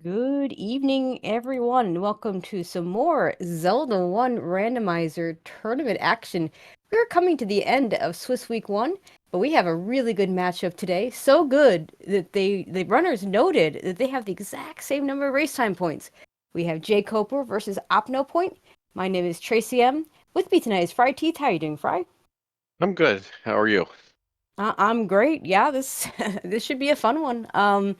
Good evening, everyone, and welcome to some more Zelda 1 Randomizer tournament action. We're coming to the end of Swiss Week 1, but we have a really good matchup today. So good that the runners noted that they have the exact same number of race time points. We have jkoper versus OpnoPoint. My name is Tracy M. With me tonight is Fry Teeth. How are you doing, Fry? I'm good. How are you? I'm great. Yeah, this this should be a fun one.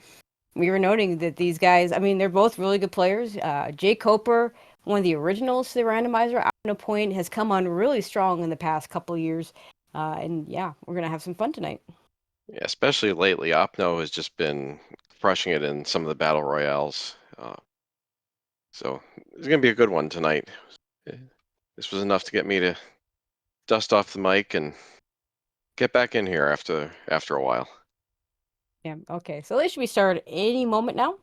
We were noting that these guys, I mean, they're both really good players. Jay Coper, one of the originals to the randomizer, out a point, has come on really strong in the past couple of years. And yeah, we're gonna have some fun tonight. Yeah, especially lately, Opno has just been crushing it in some of the battle royales. So it's gonna be a good one tonight. Uh, This was enough to get me to dust off the mic and get back in here after a while. Yeah, okay. So they should be started any moment now.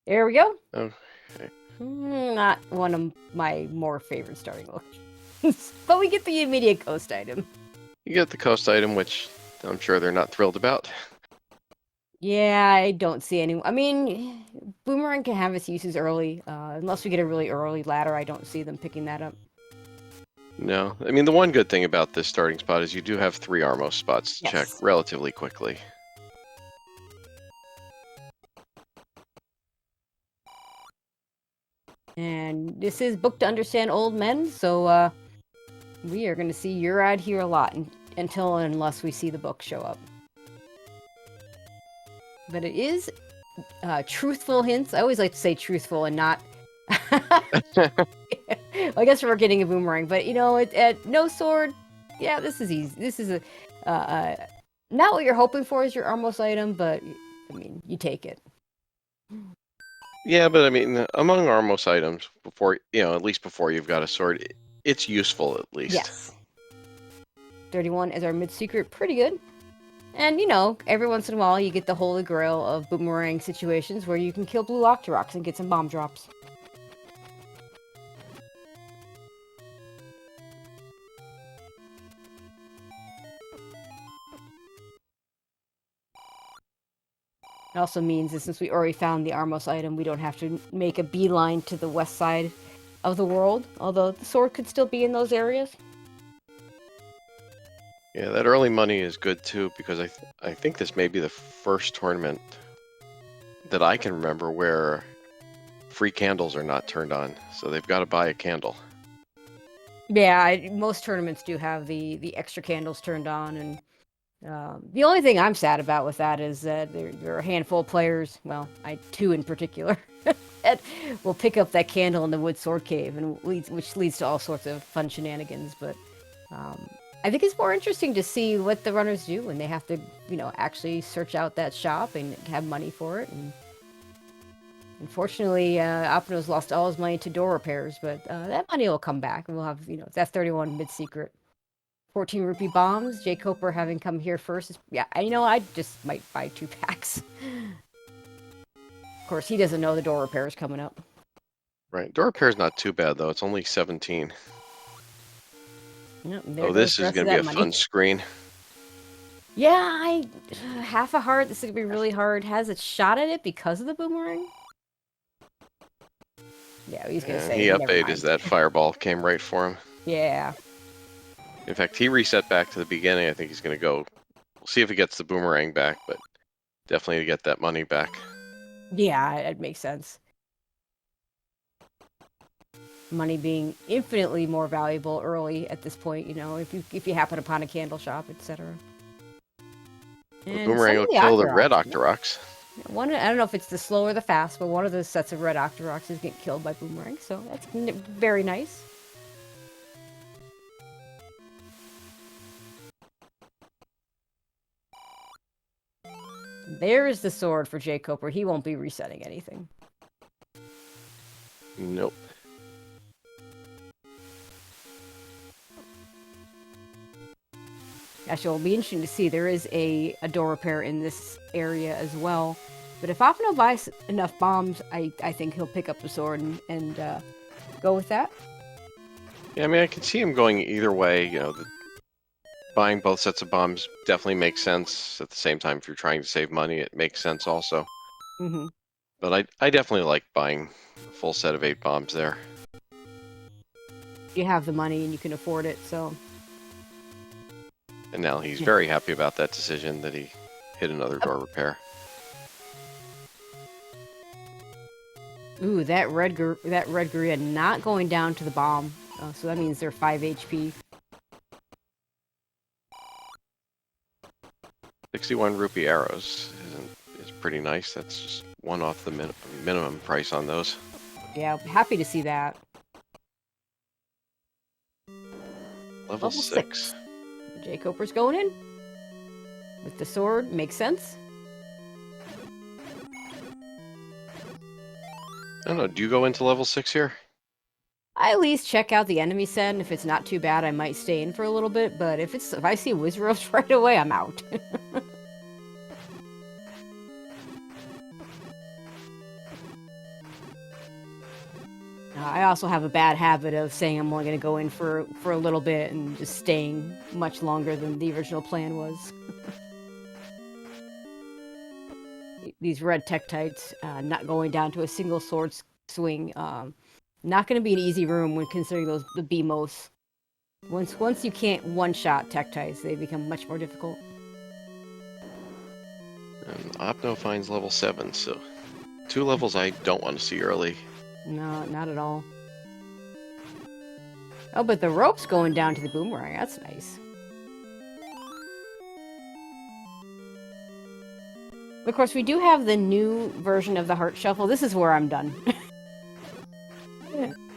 There we go. Oh, Not one of my more favorite starting locations, but we get the immediate ghost item. you get the coast item, which I'm sure they're not thrilled about. Yeah, I don't see any. I mean, Boomerang can have its uses early. Unless we get a really early ladder, I don't see them picking that up. No, I mean the one good thing about this starting spot is you do have 3 Armos spots to check Yes. relatively quickly. And this is Book to Understand Old Men, so we are going to see your ad here a lot until and unless we see the book show up. But it is truthful hints. I always like to say truthful and not. I guess we're getting a boomerang, but you know, at no sword, yeah, this is easy. This is a not what you're hoping for is your Armos item, but I mean, you take it. Yeah, but I mean, among Armos items, before at least before you've got a sword, it's useful at least. Yes. 31 is our mid secret, pretty good. And you know, every once in a while you get the holy grail of boomerang situations where you can kill blue Octoroks and get some bomb drops. It also means that since we already found the Armos item, we don't have to make a beeline to the west side of the world, although the sword could still be in those areas. Yeah, that early money is good too because I think this may be the first tournament that I can remember where free candles are not turned on, so they've got to buy a candle. Yeah, most tournaments do have the extra candles turned on, and the only thing I'm sad about with that is that there are a handful of players, well, two in particular, that will pick up that candle in the wood sword cave, which leads to all sorts of fun shenanigans. But I think it's more interesting to see what the runners do when they have to, you know, actually search out that shop and have money for it. And unfortunately, Opno's lost all his money to door repairs, but that money will come back, and we'll have, you know, that's 31 mid secret. 14 rupee bombs. Jay Coper having come here first. Yeah, you know, I just might buy 2 packs. Of course, he doesn't know the door repair is coming up. Right, door repair is not too bad though. It's only 17. Yep, Oh, this is going to be a fun screen. Yeah, half a heart. This is going to be really hard. Has a shot at it because of the boomerang? Yeah, he's going to say. He updated as that fireball came right for him. Yeah. In fact, he reset back to the beginning. I think he's going to go. We'll see if he gets the boomerang back, but definitely to get that money back. Yeah, it makes sense. Money being infinitely more valuable early at this point, you know, if you happen upon a candle shop, etc. The boomerang will kill the red Octoroks. One, I don't know if it's the slow or the fast, but one of those sets of red Octoroks is getting killed by boomerang, so that's very nice. There's the sword for Jay Coper. He won't be resetting anything. Nope. Actually, it'll be interesting to see. There is a door repair in this area as well. But if Opno buys enough bombs, I think he'll pick up the sword and go with that. Yeah, I mean, I can see him going either way. You know, buying both sets of bombs definitely makes sense. At the same time, if you're trying to save money, it makes sense also. Mm-hmm. But I definitely like buying a full set of 8 bombs there. You have the money and you can afford it, so. And now he's very happy about that decision that he hit another door repair. Ooh, that red Guria not going down to the bomb, so that means they're 5 HP. 61 rupee arrows is pretty nice. That's just one off the minimum price on those. Yeah, happy to see that. Level 6. Jkoper's going in with the sword. Makes sense. I don't know. Do you go into level 6 here? I at least check out the enemy set, and if it's not too bad, I might stay in for a little bit. But if I see Wizros right away, I'm out. I also have a bad habit of saying I'm only going to go in for a little bit and just staying much longer than the original plan was. These red Tektites not going down to a single sword swing. Not going to be an easy room when considering the BMOs. Once you can't one-shot Tektites, they become much more difficult. And Opno finds level 7, so 2 levels I don't want to see early. No, not at all. Oh, but the rope's going down to the boomerang. That's nice. Of course, we do have the new version of the heart shuffle. This is where I'm done.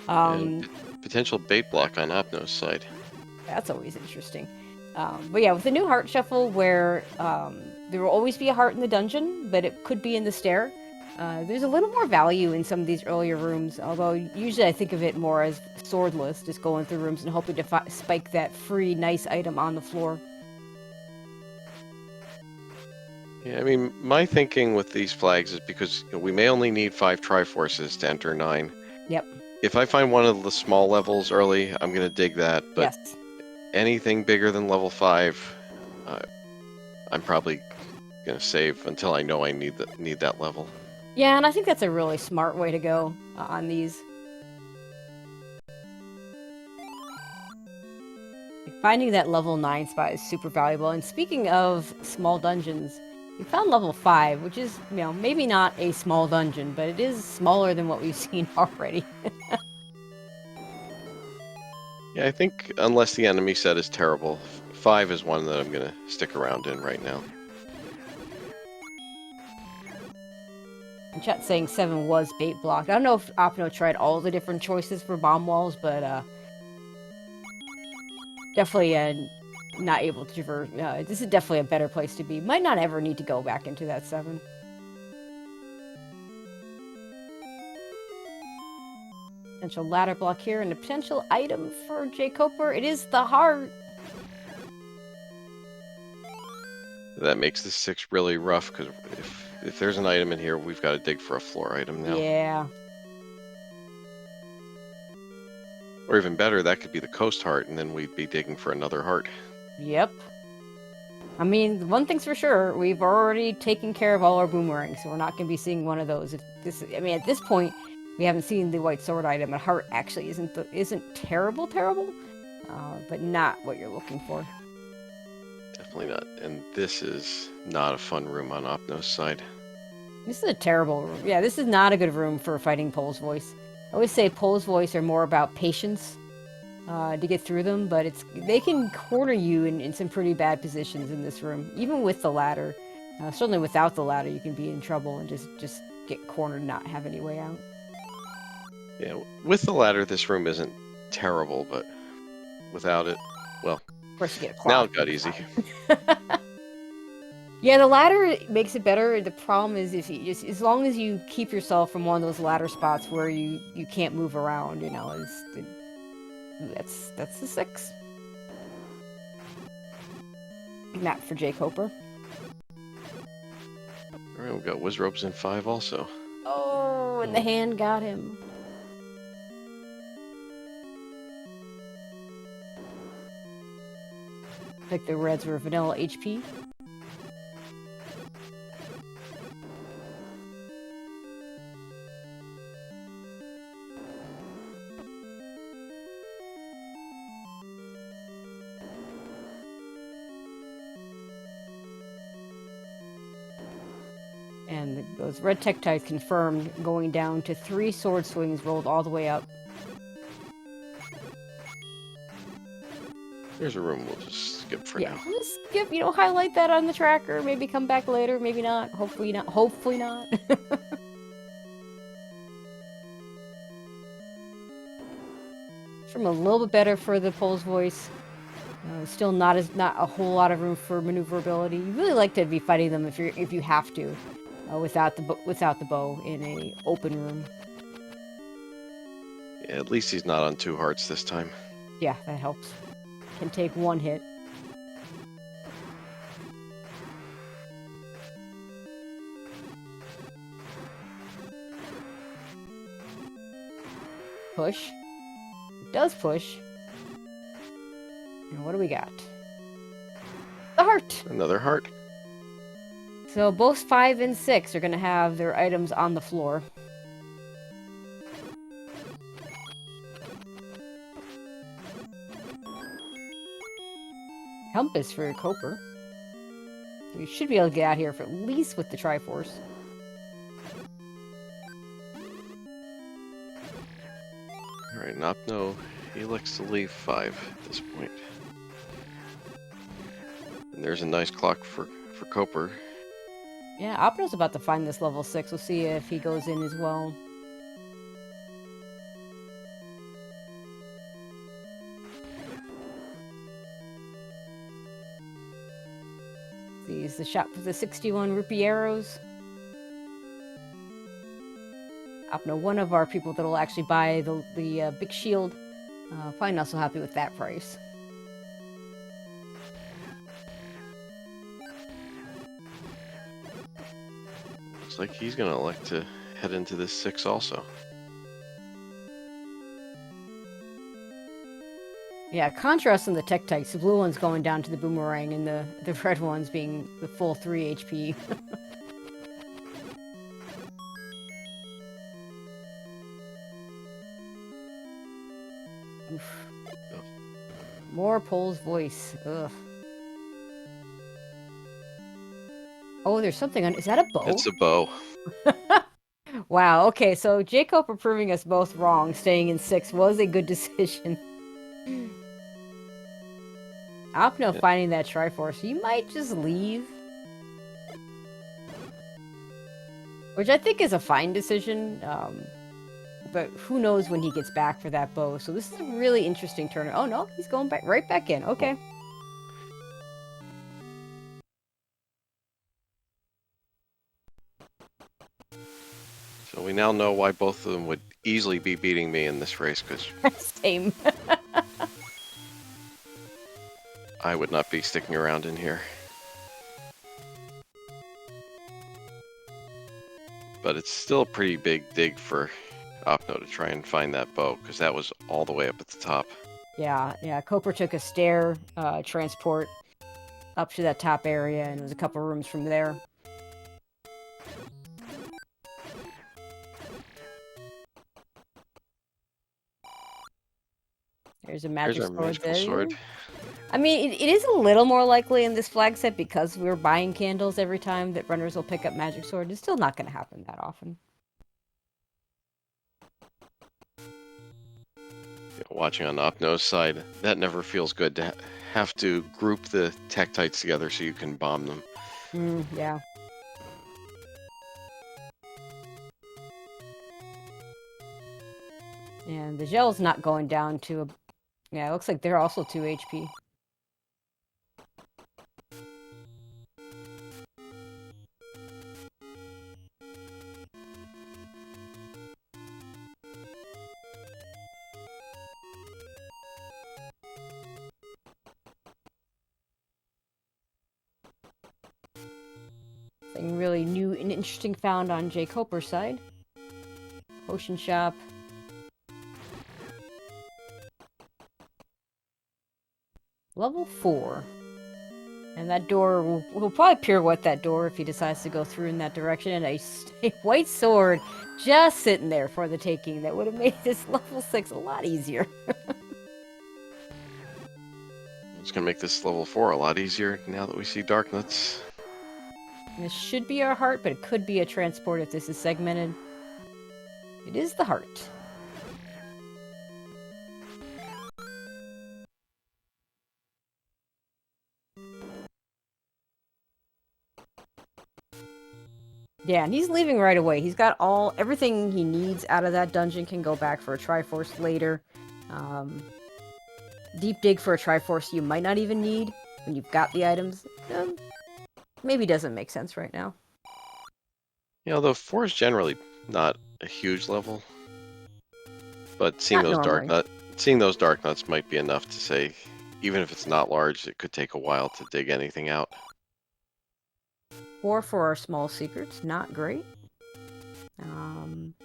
And potential bait block on Opno's side. That's always interesting. But yeah, with the new heart shuffle, where there will always be a heart in the dungeon, but it could be in the stair. There's a little more value in some of these earlier rooms, although usually I think of it more as swordless, just going through rooms and hoping to spike that free, nice item on the floor. Yeah, I mean, my thinking with these flags is because we may only need 5 Triforces to enter 9. Yep. If I find one of the small levels early, I'm going to dig that, but yes. Anything bigger than level 5, I'm probably going to save until I know I need that level. Yeah, and I think that's a really smart way to go on these. Finding that level 9 spot is super valuable. And speaking of small dungeons, we found level 5, which is, maybe not a small dungeon, but it is smaller than what we've seen already. Yeah, I think unless the enemy set is terrible, 5 is one that I'm going to stick around in right now. And chat saying 7 was bait blocked. I don't know if Opno tried all the different choices for bomb walls, but definitely not able to traverse. This is definitely a better place to be. Might not ever need to go back into that 7. Potential ladder block here, and a potential item for jkoper. It is the heart. That makes this 6 really rough, because if there's an item in here, we've got to dig for a floor item now. Yeah. Or even better, that could be the coast heart, and then we'd be digging for another heart. Yep. I mean, one thing's for sure, we've already taken care of all our boomerangs, so we're not going to be seeing one of those. At this point, we haven't seen the white sword item, and heart actually isn't terrible, but not what you're looking for. Definitely not. And this is not a fun room on Opno's side. This is a terrible room. Yeah, this is not a good room for fighting Pole's Voice. I always say Pole's Voice are more about patience to get through them, but they can corner you in some pretty bad positions in this room, even with the ladder. Certainly without the ladder, you can be in trouble and just get cornered and not have any way out. Yeah, with the ladder, this room isn't terrible, but without it, well, of course you get a clock. now it got easy. Yeah, the ladder makes it better. The problem is as long as you keep yourself from one of those ladder spots where you can't move around, that's the 6. Map for jkoper. All right, we've got Wizropes in 5 also. Oh, and the hand got him. Like the reds were vanilla HP. And those red Tektites confirmed, going down to 3 sword swings rolled all the way up. There's a room we'll just skip for now. Just skip, highlight that on the tracker, maybe come back later, maybe not, hopefully not, hopefully not. From a little bit better for the Pole's voice. Still not a whole lot of room for maneuverability. You really like to be fighting them if you have to, without the bow in a open room. Yeah, at least he's not on 2 hearts this time. Yeah, that helps. Can take 1 hit. Push. It does push. And what do we got? The heart! Another heart. So both 5 and 6 are going to have their items on the floor. Compass for a Coper. We should be able to get out here for at least with the Triforce. Alright, Opno, he likes to leave 5 at this point. And there's a nice clock for Coper. Yeah, Opno's about to find this level 6. We'll see if he goes in as well. These the shop for the 61 rupee arrows. Opno, one of our people that will actually buy the big shield. Probably not so happy with that price. Looks like he's gonna elect to head into this 6 also. Yeah, contrast in the Tektites. The blue one's going down to the boomerang, and the red one's being the full 3 HP. Oof. More Pole's voice. Ugh. Oh, there's something on. Is that a bow? It's a bow. Wow. Okay, so jkoper proving us both wrong. Staying in 6 was a good decision. Opno finding that Triforce. You might just leave. Which I think is a fine decision. But who knows when he gets back for that bow. So this is a really interesting turn. Oh no, he's going back right back in. Okay. So we now know why both of them would easily be beating me in this race, because Same. I would not be sticking around in here. But it's still a pretty big dig for Opno to try and find that bow, because that was all the way up at the top. Yeah. Coper took a stair transport up to that top area, and it was a couple rooms from there. There's a magic sword. I mean, it is a little more likely in this flag set because we're buying candles every time that runners will pick up magic sword. It's still not going to happen that often. Watching on Opno's side, that never feels good to have to group the Tektites together so you can bomb them. Yeah. And the gel's not going down to a... Yeah, it looks like they're also 2 HP. Something really new and interesting found on jkoper's side. Potion shop. Level 4. And that door will probably pirouette that door if he decides to go through in that direction. And a white sword just sitting there for the taking that would have made this level 6 a lot easier. It's gonna make this level 4 a lot easier now that we see dark nuts. This should be our heart, but it could be a transport if this is segmented. It is the heart. Yeah, and he's leaving right away. He's got everything he needs out of that dungeon. Can go back for a Triforce later. Deep dig for a Triforce you might not even need when you've got the items. Maybe doesn't make sense right now. Yeah, although 4 is generally not a huge level, but seeing Not normally. those dark nuts might be enough to say, even if it's not large, it could take a while to dig anything out. 4 for our small secrets, not great.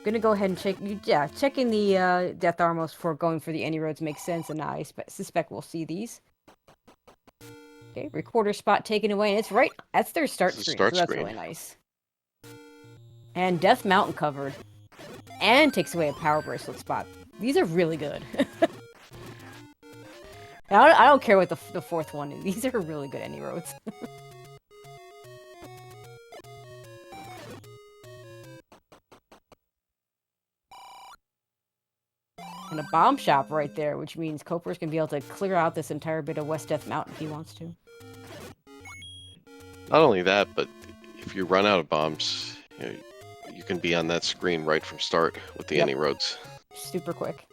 Gonna go ahead and check. Yeah, checking the Death Armos before going for the Any Roads makes sense, and I suspect we'll see these. Okay, recorder spot taken away, and it's right. That's their start screen, so that's really nice. And Death Mountain covered, and takes away a power bracelet spot. These are really good. I don't care what the fourth one is. These are really good Any Roads. And a bomb shop right there, which means Coper's gonna be able to clear out this entire bit of West Death Mountain if he wants to. Not only that, but if you run out of bombs, you can be on that screen right from start with the Any Roads. Super quick.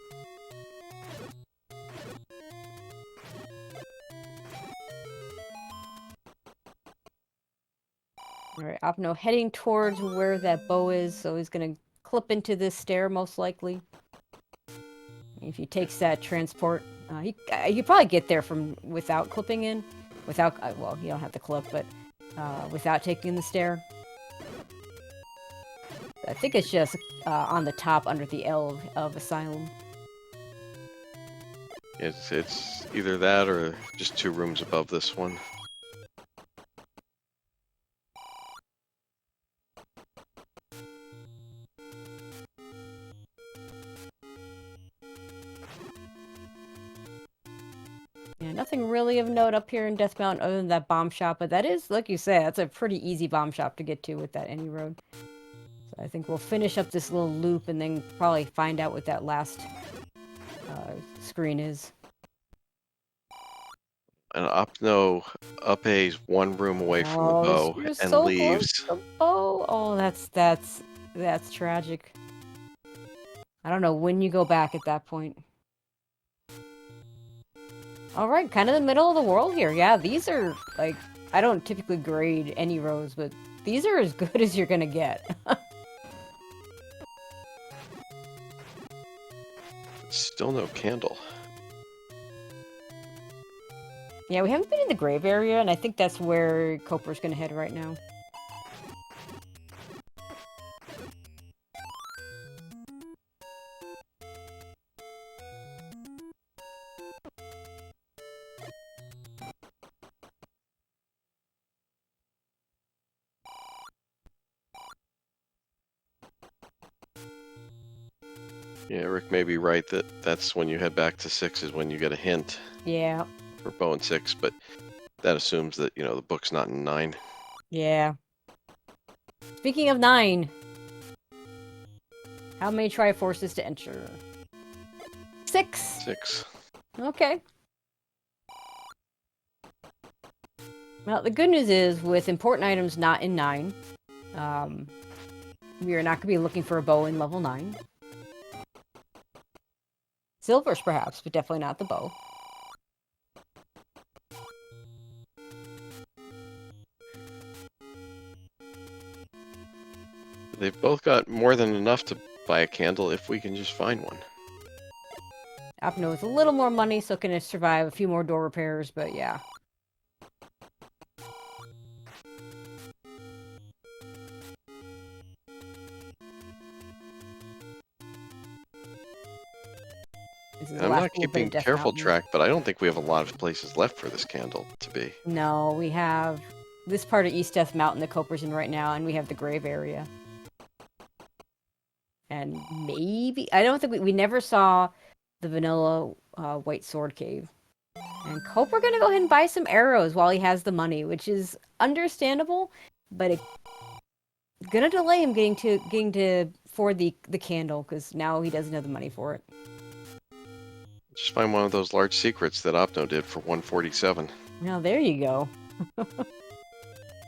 Alright, Opno heading towards where that bow is, so he's gonna clip into this stair most likely. If he takes that transport, he could probably get there without clipping in. Without, well, you don't have to clip, but without taking the stair. I think it's just on the top under the L of Asylum. It's either that or just 2 rooms above this one. Yeah, nothing really of note up here in Death Mountain other than that bomb shop, but that is, like you said, that's a pretty easy bomb shop to get to with that Any Road. So I think we'll finish up this little loop and then probably find out what that last screen is. And Opno up-A's 1 room away from the bow You're and so leaves. Close to the bow. Oh, that's tragic. I don't know when you go back at that point. Alright, kind of the middle of the world here. Yeah, these are, like, I don't typically grade Any Roads, but these are as good as you're gonna get. Still no candle. Yeah, we haven't been in the grave area, and I think that's where Coper's gonna head right now. Yeah, Rick may be right that's when you head back to 6 is when you get a hint. Yeah. For bow and 6, but that assumes that, the book's not in 9. Yeah. Speaking of 9, how many Triforces to enter? 6. 6. Okay. Well, the good news is, with important items not in 9, we are not going to be looking for a bow in level 9. Silvers, perhaps, but definitely not the bow. They've both got more than enough to buy a candle if we can just find one. Opno with a little more money, so can survive a few more door repairs, but yeah. This is the I'm last not little bit of keeping Death careful Mountain. track, but I don't think we have a lot of places left for this candle to be. No, we have this part of East Death Mountain that Coper's in right now, and we have the grave area. And maybe... I don't think we never saw the vanilla White Sword Cave. And Coper gonna go ahead and buy some arrows while he has the money, which is understandable, but it's gonna delay him getting to afford the candle, because now he doesn't have the money for it. Just find one of those large secrets that Opno did for 147. Now there you go.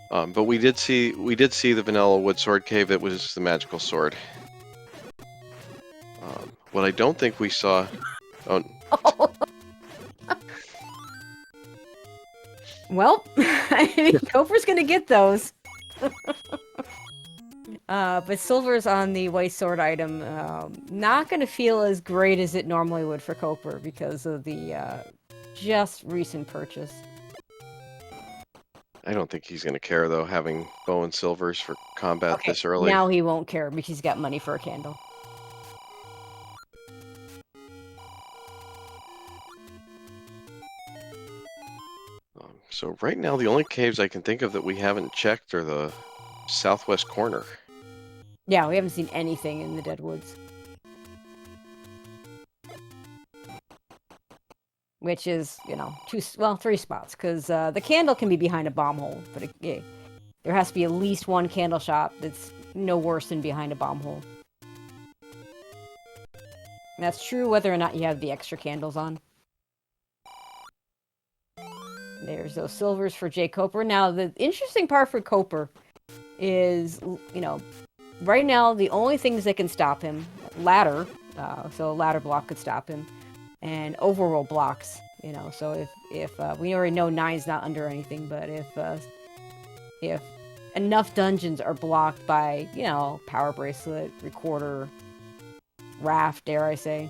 But we did see the vanilla wood sword cave. It was the magical sword. What I don't think we saw. Oh, Well, I mean, Coper's gonna get those. But silver's on the white sword item. Not gonna feel as great as it normally would for Coper because of the just recent purchase. I don't think he's gonna care though, having bow and silvers for combat this early. Now he won't care because he's got money for a candle. So right now, the only caves I can think of that we haven't checked are the southwest corner. Yeah, we haven't seen anything in the Deadwoods. Which is, you know, 3 spots, because the candle can be behind a bomb hole, but there has to be at least one candle shop that's no worse than behind a bomb hole. And that's true whether or not you have the extra candles on. There's those silvers for jkoper. Now, the interesting part for Coper is, you know, right now the only things that can stop him, ladder, so a ladder block could stop him, and overworld blocks, you know, so if we already know 9's not under anything, but if enough dungeons are blocked by, you know, power bracelet, recorder, raft, dare I say.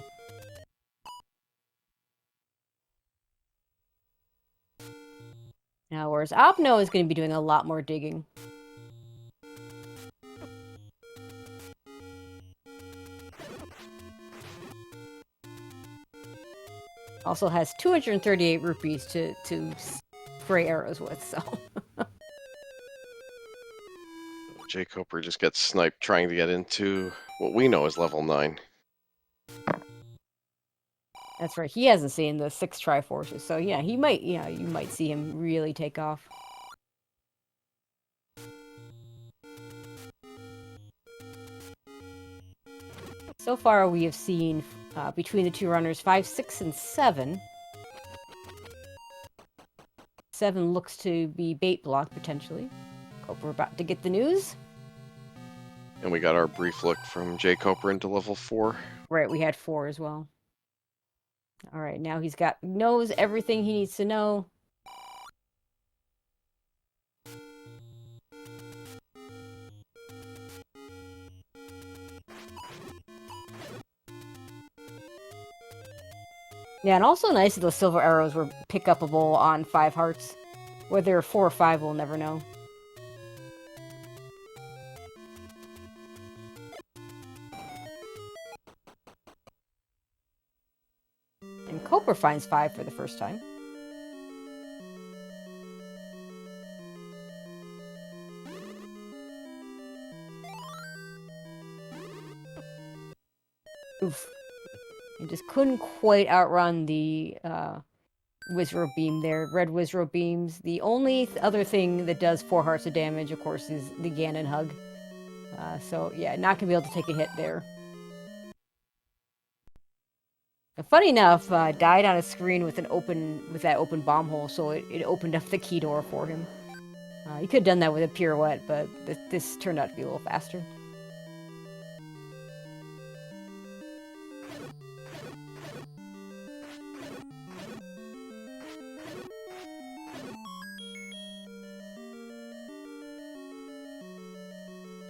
Now, whereas Opno is going to be doing a lot more digging. Also has 238 rupees to spray arrows with, so... jkoper just gets sniped trying to get into what we know is level 9. That's right, he hasn't seen the 6 Triforces, so yeah, you might see him really take off. So far, we have seen, between the 2 runners, 5, 6, and 7. 7 looks to be bait block, potentially. Hope we're about to get the news. And we got our brief look from jkoper into level 4. Right, we had 4 as well. Alright, now knows everything he needs to know. Yeah, and also nice that those silver arrows were pick-upable on 5 hearts. Whether they're 4 or 5, we'll never know. And Coper finds 5 for the first time. Oof. And just couldn't quite outrun the Wizrobe Beam there. Red Wizrobe Beams. The only other thing that does 4 hearts of damage, of course, is the Ganon Hug. So, yeah, not going to be able to take a hit there. But funny enough, died on a screen with that open bomb hole, so it opened up the key door for him. He could have done that with a pirouette, but this turned out to be a little faster.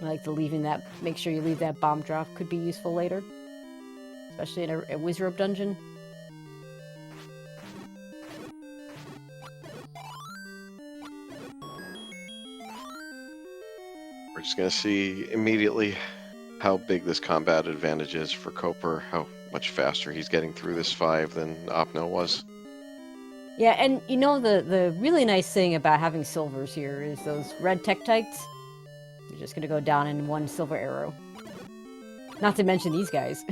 I like the make sure you leave that bomb drop, could be useful later. Especially in a Wizrobe dungeon. We're just going to see immediately how big this combat advantage is for Coper, how much faster he's getting through this 5 than Opno was. Yeah, and you know the really nice thing about having silvers here is those red Tektites. They're just gonna go down in one silver arrow. Not to mention these guys.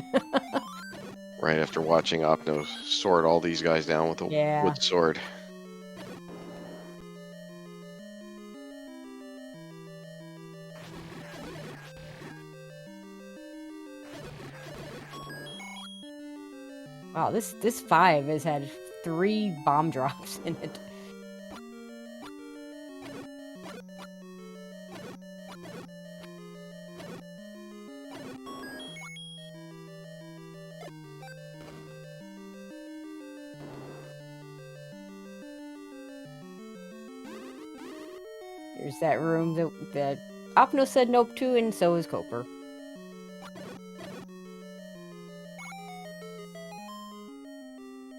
Right after watching Opno sword all these guys down with a Yeah. wood sword. Wow, this 5 has had 3 bomb drops in it. Here's that room that Opno said nope to, and so is Koper.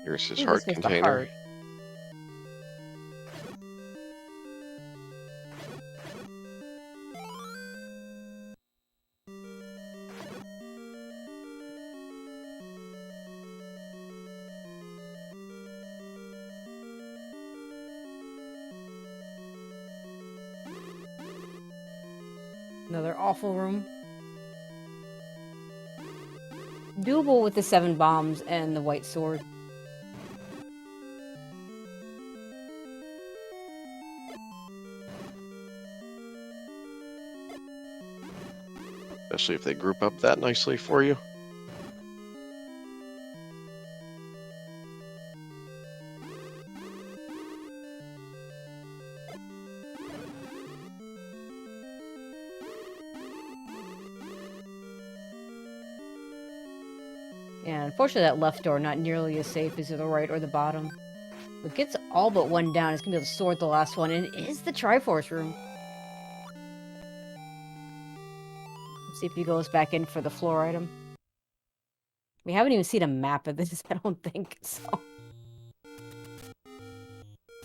Here's his Ooh, heart this was the container. heart. Another awful room. Doable with the 7 bombs and the white sword. Especially if they group up that nicely for you. Yeah, unfortunately that left door not nearly as safe as the right or the bottom. It gets all but one down. It's gonna be able to sword the last one, and it is the Triforce room. Let's see if he goes back in for the floor item. We haven't even seen a map of this, I don't think, so...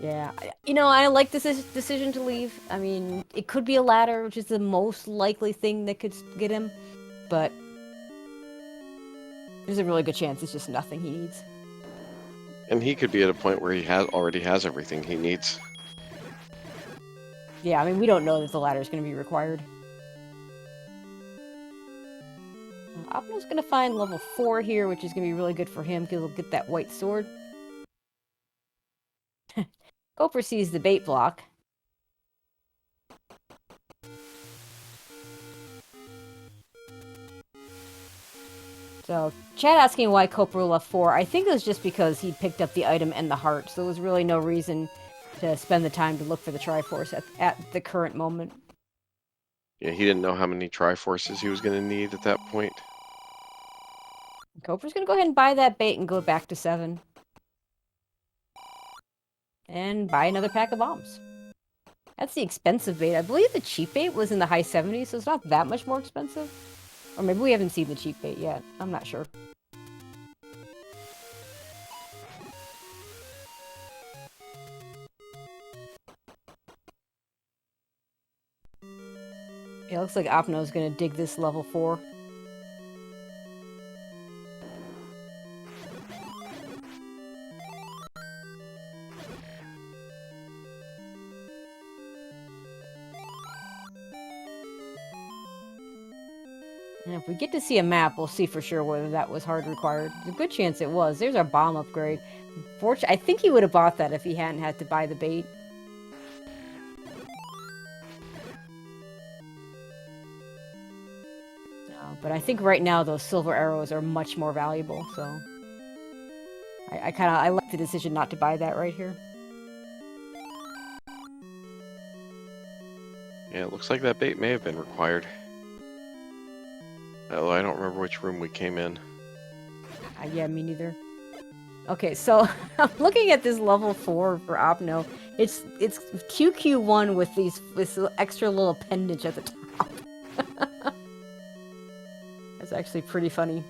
Yeah, I like this decision to leave. I mean, it could be a ladder, which is the most likely thing that could get him, but... There's a really good chance it's just nothing he needs. And he could be at a point where he already has everything he needs. Yeah, I mean, we don't know that the ladder is going to be required. Opno's going to find level 4 here, which is going to be really good for him because he'll get that white sword. Koper sees the bait block. So, chat asking why Koper left 4. I think it was just because he picked up the item and the heart, so there was really no reason to spend the time to look for the Triforce at the current moment. Yeah, he didn't know how many Triforces he was going to need at that point. Koper's going to go ahead and buy that bait and go back to 7. And buy another pack of bombs. That's the expensive bait. I believe the cheap bait was in the high 70s, so it's not that much more expensive. Or maybe we haven't seen the cheap bait yet. I'm not sure. It looks like Opno's gonna dig this level 4. And if we get to see a map, we'll see for sure whether that was hard required. There's a good chance it was. There's our bomb upgrade. Fortunately, I think he would have bought that if he hadn't had to buy the bait. But I think right now those silver arrows are much more valuable, so... I like the decision not to buy that right here. Yeah, it looks like that bait may have been required. Although I don't remember which room we came in. Yeah, me neither. Okay, so I'm looking at this level 4 for Opno. It's QQ1 with this extra little appendage at the top. That's actually pretty funny.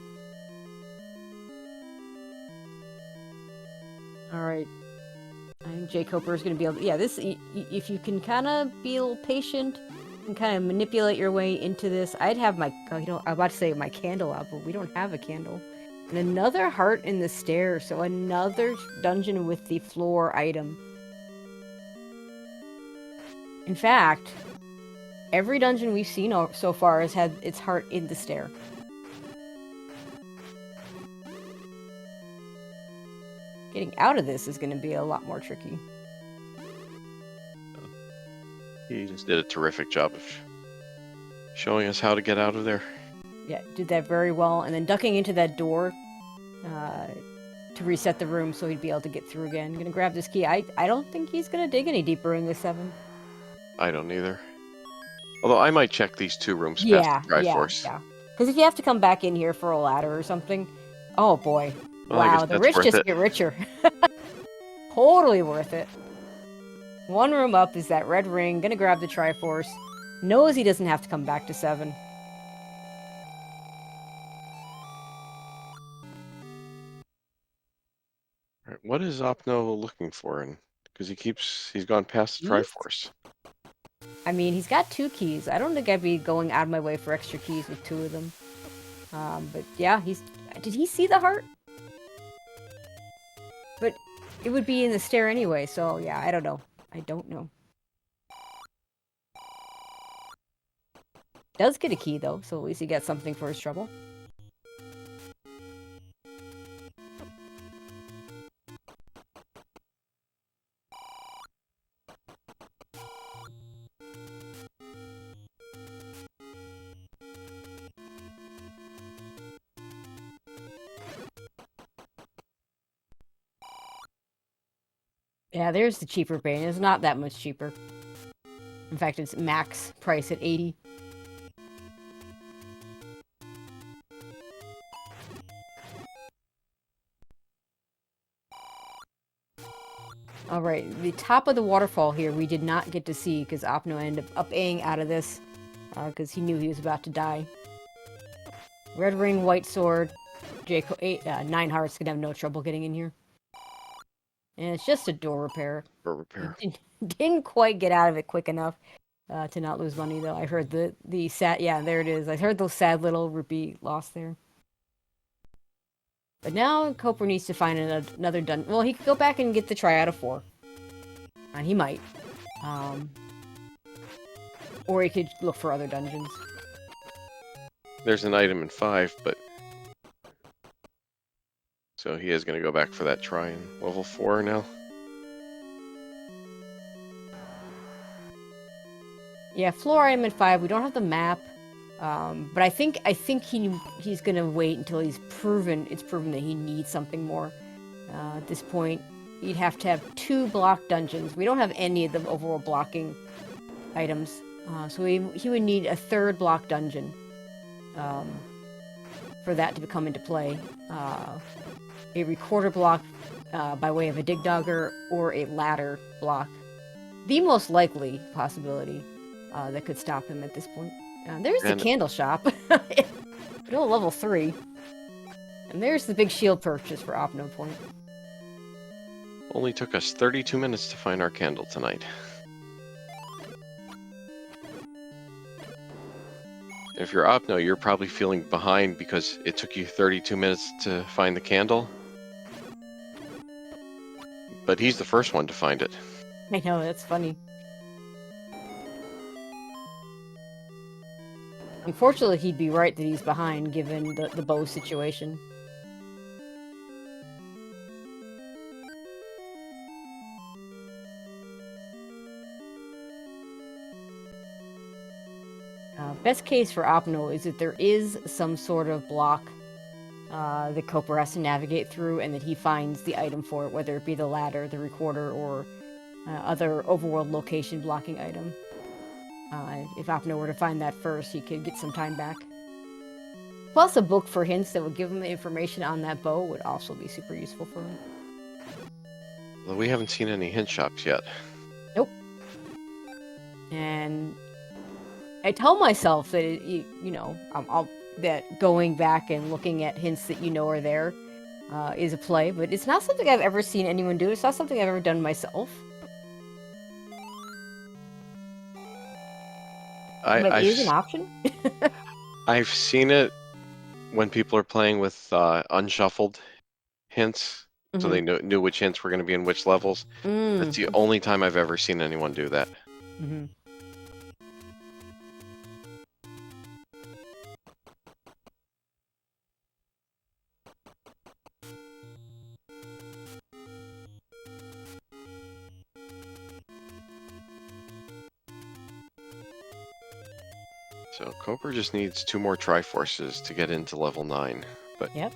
Alright. I think jkoper is going to be able to... Yeah, this... If you can kind of be a little patient and kind of manipulate your way into this... I'd have my... I'm about to say my candle out, but we don't have a candle. And another heart in the stairs, so another dungeon with the floor item. In fact, every dungeon we've seen so far has had its heart in the stair. Getting out of this is going to be a lot more tricky. He just did a terrific job of showing us how to get out of there. Yeah, did that very well. And then ducking into that door to reset the room so he'd be able to get through again. I'm going to grab this key. I don't think he's going to dig any deeper in the 7. I don't either. Although I might check these 2 rooms past the Triforce. Yeah. Because if you have to come back in here for a ladder or something, oh boy. Well, I wow, guess the that's rich worth just it. get richer. Totally worth it. 1 room up is that red ring. Gonna grab the Triforce. Knows he doesn't have to come back to 7. Right, what is Opno looking for? Because he's gone past the Keys? Triforce. I mean, he's got 2 keys. I don't think I'd be going out of my way for extra keys with 2 of them. But yeah, did he see the heart? But it would be in the stair anyway, so yeah, I don't know. I don't know. Does get a key though, so at least he gets something for his trouble. Yeah, there's the cheaper Bane. It's not that much cheaper. In fact, it's max price at 80. Alright, the top of the waterfall here we did not get to see because Opno ended up A-ing out of this because he knew he was about to die. Red ring, white sword, 9 hearts, gonna have no trouble getting in here. And it's just a door repair. For repair. Didn't quite get out of it quick enough to not lose money though. I heard the sad, yeah, there it is. I heard those sad little rupee lost there. But now Coper needs to find another dungeon. Well, he could go back and get the try out of 4. And he might. Or he could look for other dungeons. There's an item in 5, but... So he is going to go back for that try in level 4 now. Yeah, floor item at 5. We don't have the map. But I think he's gonna wait until it's proven that he needs something more. At this point, you'd have to have 2 block dungeons. We don't have any of the Overworld blocking items, so he would need a 3rd block dungeon for that to come into play. A recorder block by way of a dig dogger or a ladder block. The most likely possibility that could stop him at this point. There's the candle shop. Still level 3. And there's the big shield purchase for OpnoPoint. Only took us 32 minutes to find our candle tonight. If you're Opno, you're probably feeling behind because it took you 32 minutes to find the candle. But he's the first one to find it. I know, that's funny. Unfortunately, he'd be right that he's behind, given the bow situation. Best case for Opno is that there is some sort of block that Coper has to navigate through, and that he finds the item for it, whether it be the ladder, the recorder, or other overworld location blocking item. If Opno were to find that first, he could get some time back. Plus, a book for hints that would give him the information on that bow would also be super useful for him. Well, we haven't seen any hint shops yet. Nope. And I tell myself that, that going back and looking at hints that are there is a play, but it's not something I've ever seen anyone do. It's not something I've ever done myself. But it is an option. I've seen it when people are playing with unshuffled hints, so they knew which hints were going to be in which levels. That's the only time I've ever seen anyone do that. Mm-hmm. So Koper just needs 2 more Triforces to get into level 9, but Yep.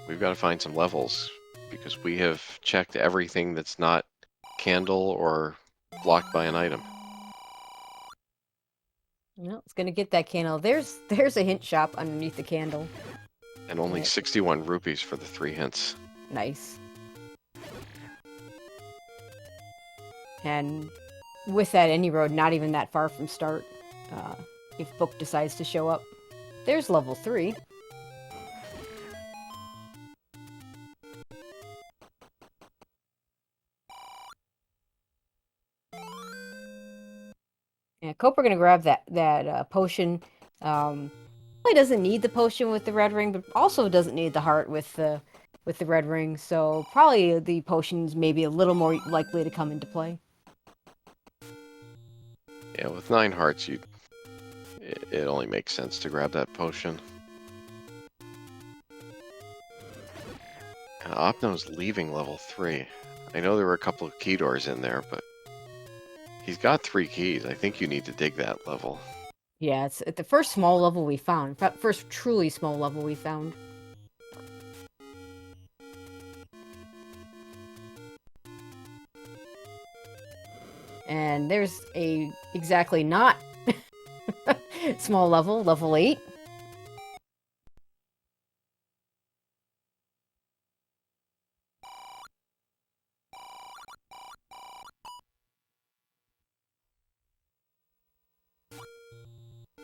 we've got to find some levels because we have checked everything that's not candle or blocked by an item. No, it's gonna get that candle. There's a hint shop underneath the candle. And only 61 rupees for the 3 hints. Nice. And with that any road, not even that far from start, if Book decides to show up. There's level 3. Yeah, Coper gonna grab that potion. Probably doesn't need the potion with the red ring, but also doesn't need the heart with the red ring. So probably the potion's maybe a little more likely to come into play. Yeah, with 9 hearts, it only makes sense to grab that potion. And Opno's leaving level 3. I know there were a couple of key doors in there, but he's got 3 keys. I think you need to dig that level. Yeah, it's at the first small level we found. First truly small level we found. And there's a exactly not small level, level 8.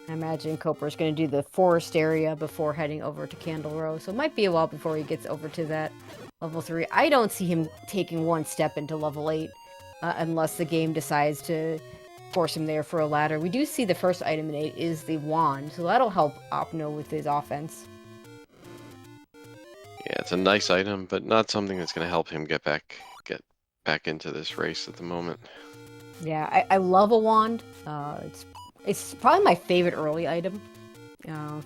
I imagine Coper's going to do the forest area before heading over to Candle Row, so it might be a while before he gets over to that level 3. I don't see him taking one step into level 8 unless the game decides to force him there for a ladder. We do see the first item in 8 is the wand, so that'll help Opno with his offense. Yeah, it's a nice item, but not something that's going to help him get back into this race at the moment. Yeah, I love a wand. It's probably my favorite early item.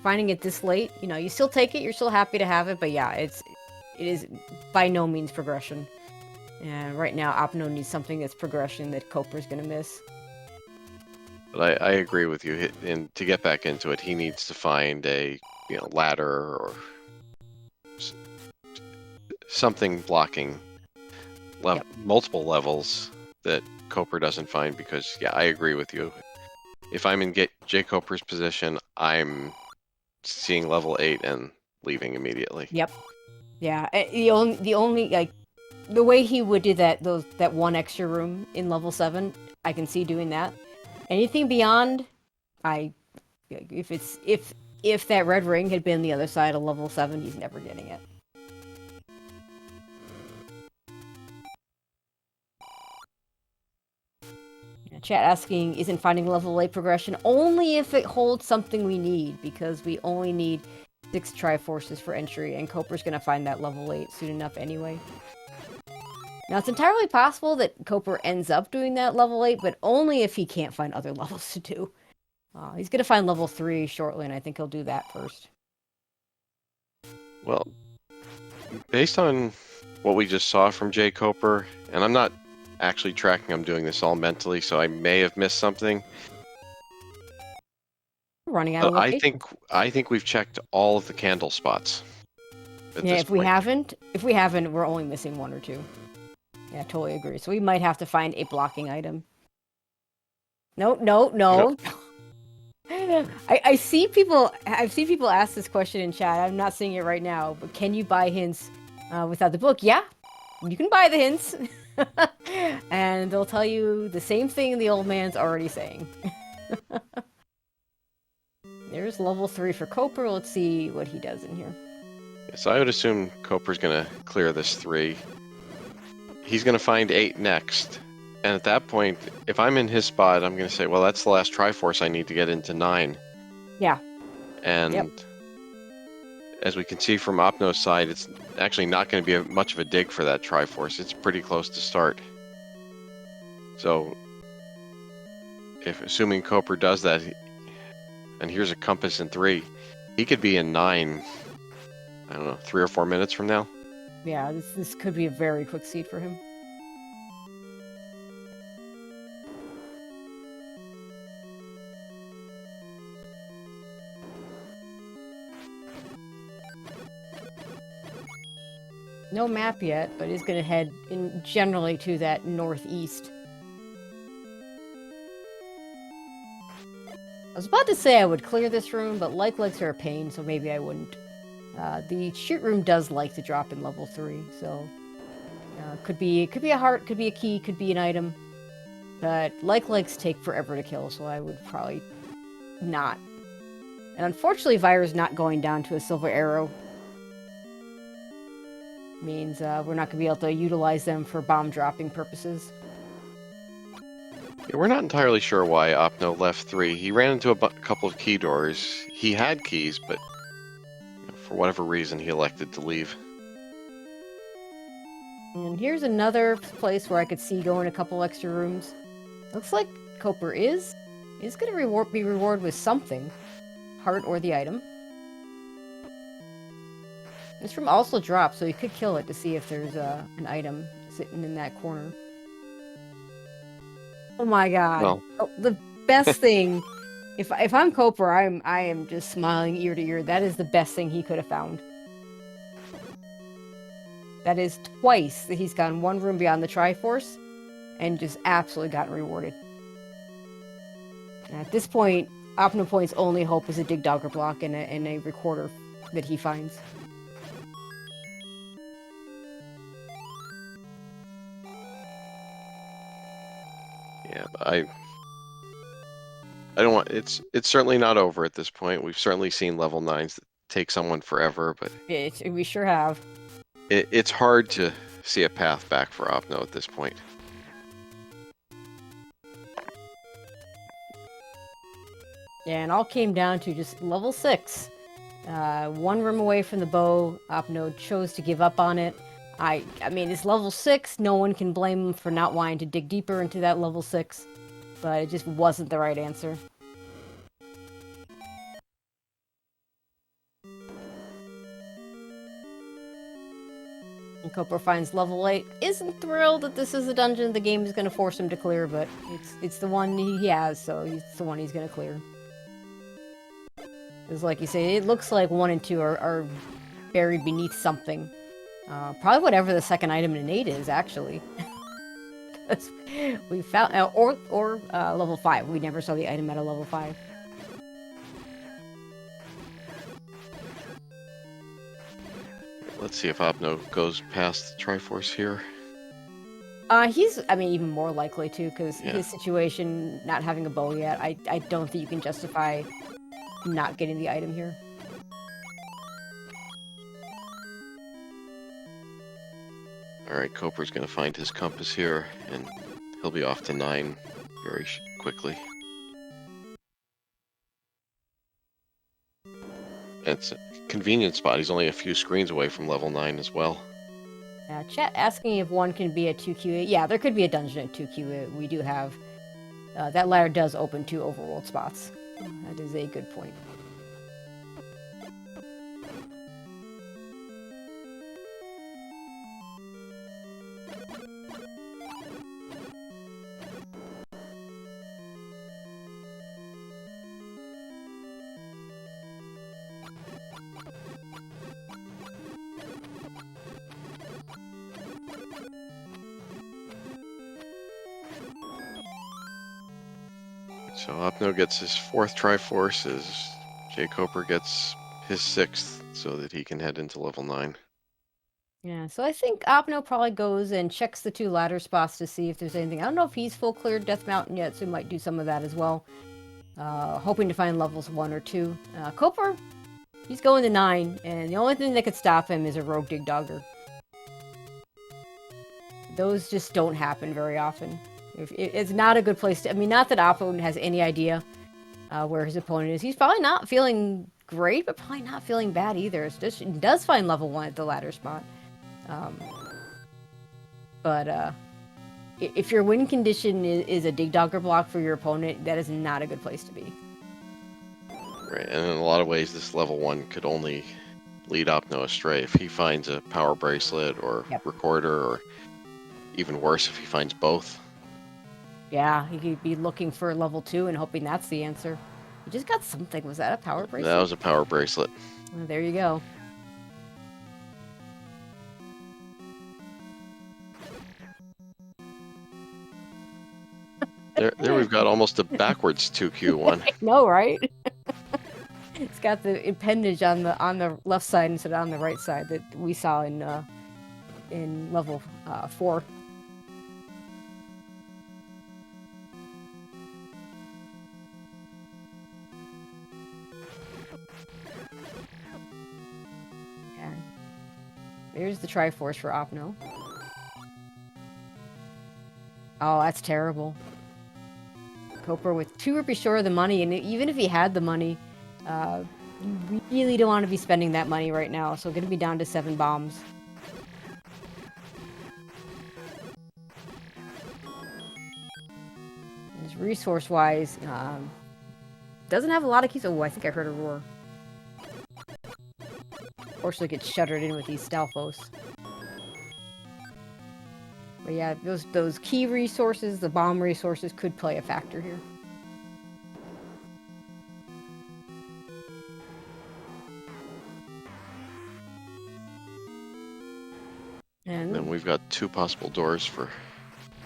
Finding it this late, you still take it. You're still happy to have it, but yeah, it is by no means progression. And right now, Opno needs something that's progression that Coper's gonna miss. But I agree with you. And to get back into it, he needs to find a ladder or something blocking multiple levels that Koper doesn't find. Because yeah, I agree with you. If I'm in jkoper's position, I'm seeing level 8 and leaving immediately. Yep. Yeah. The only like the way he would do that one extra room in level 7, I can see doing that. Anything beyond, if that red ring had been the other side of level 7, he's never getting it. Chat asking, isn't finding level 8 progression? Only if it holds something we need, because we only need 6 Triforces for entry, and Coper's gonna find that level 8 soon enough anyway. Now, it's entirely possible that Coper ends up doing that level 8, but only if he can't find other levels to do. He's gonna find level 3 shortly, and I think he'll do that first. Well, based on what we just saw from jkoper, and I'm not actually tracking, I'm doing this all mentally, so I may have missed something. Running out of location. I think we've checked all of the candle spots. Yeah, if we haven't, we're only missing 1 or 2. Yeah, totally agree. So we might have to find a blocking item. No. I see people. I've seen people ask this question in chat. I'm not seeing it right now, but can you buy hints without the book? Yeah, you can buy the hints, and they'll tell you the same thing the old man's already saying. There's level 3 for Coper. Let's see what he does in here. So I would assume Coper's gonna clear this 3. He's gonna find 8 next. And at that point, if I'm in his spot, I'm going to say, well, that's the last Triforce I need to get into 9. Yeah. And as we can see from Opno's side, it's actually not going to be much of a dig for that Triforce. It's pretty close to start. So, assuming jkoper does that, and here's a compass in 3, he could be in 9, I don't know, 3 or 4 minutes from now. Yeah, this could be a very quick seed for him. No map yet, but he's going to head generally to that northeast. I was about to say I would clear this room, but like-likes are a pain, so maybe I wouldn't. The shoot room does like to drop in level 3, so could be a heart, could be a key, could be an item. But like-likes take forever to kill, so I would probably not. And unfortunately, Vira's not going down to a silver arrow. Means we're not going to be able to utilize them for bomb dropping purposes. Yeah, we're not entirely sure why Opno left 3. He ran into a couple of key doors. He had keys, but for whatever reason, he elected to leave. And here's another place where I could see going a couple extra rooms. Looks like jkoper is going to be rewarded with something. Heart or the item. This room also drops, so you could kill it to see if there's an item sitting in that corner. Oh my god. Well. Oh, the best thing, if I'm jkoper, I am just smiling ear to ear. That is the best thing he could have found. That is twice that he's gone one room beyond the Triforce and just absolutely gotten rewarded. And at this point, OpnoPoint's only hope is a dig dogger block and a recorder that he finds. Yeah, but I don't want. It's certainly not over at this point. We've certainly seen level 9s that take someone forever, but we sure have. It's hard to see a path back for Opno at this point. Yeah, and all came down to just level 6. One room away from the bow, Opno chose to give up on it. I mean, it's level 6. No one can blame him for not wanting to dig deeper into that level 6. But it just wasn't the right answer. And jkoper finds level 8. Isn't thrilled that this is a dungeon the game is going to force him to clear, but it's the one he has, so it's the one he's going to clear. Because like you say, it looks like 1 and 2 are buried beneath something. Probably whatever the second item in 8 is, actually. We found... or level 5. We never saw the item at a level 5. Let's see if Opno goes past the Triforce here. He's, I mean, even more likely to, because his situation, not having a bow yet, I don't think you can justify not getting the item here. Alright, jkoper's going to find his compass here, and he'll be off to 9 very quickly. It's a convenient spot. He's only a few screens away from level 9 as well. Chat asking if 1 can be a 2Q. Yeah, there could be a dungeon at 2Q. We do have... that ladder does open 2 overworld spots. That is a good point. So Opno gets his 4th Triforce as jkoper gets his 6th so that he can head into level 9. Yeah, so I think Opno probably goes and checks the 2 ladder spots to see if there's anything. I don't know if he's full cleared Death Mountain yet, so he might do some of that as well. Hoping to find levels 1 or 2. jkoper, he's going to 9, and the only thing that could stop him is a rogue dig dogger. Those just don't happen very often. It's not a good place to... I mean, not that Opno has any idea where his opponent is. He's probably not feeling great, but probably not feeling bad either. It does find level 1 at the ladder spot. But if your win condition is a dig dogger block for your opponent, that is not a good place to be. Right, and in a lot of ways, this level 1 could only lead Opno astray if he finds a power bracelet or recorder, or even worse, if he finds both. Yeah, he could be looking for level 2 and hoping that's the answer. He just got something. Was that a power bracelet? That was a power bracelet. Well, there you go. There we've got almost a backwards 2Q one. No, right? It's got the appendage on the left side instead of on the right side that we saw in level 4. Yeah. There's the Triforce for Opno. Oh, that's terrible. Koper with 2 rupees short of the money, and even if he had the money, you really don't want to be spending that money right now, so gonna be down to 7 bombs. Just resource-wise, doesn't have a lot of keys. Oh, I think I heard a roar. Unfortunately, gets shuttered in with these Stalfos. But yeah, those key resources, the bomb resources, could play a factor here. And then we've got 2 possible doors to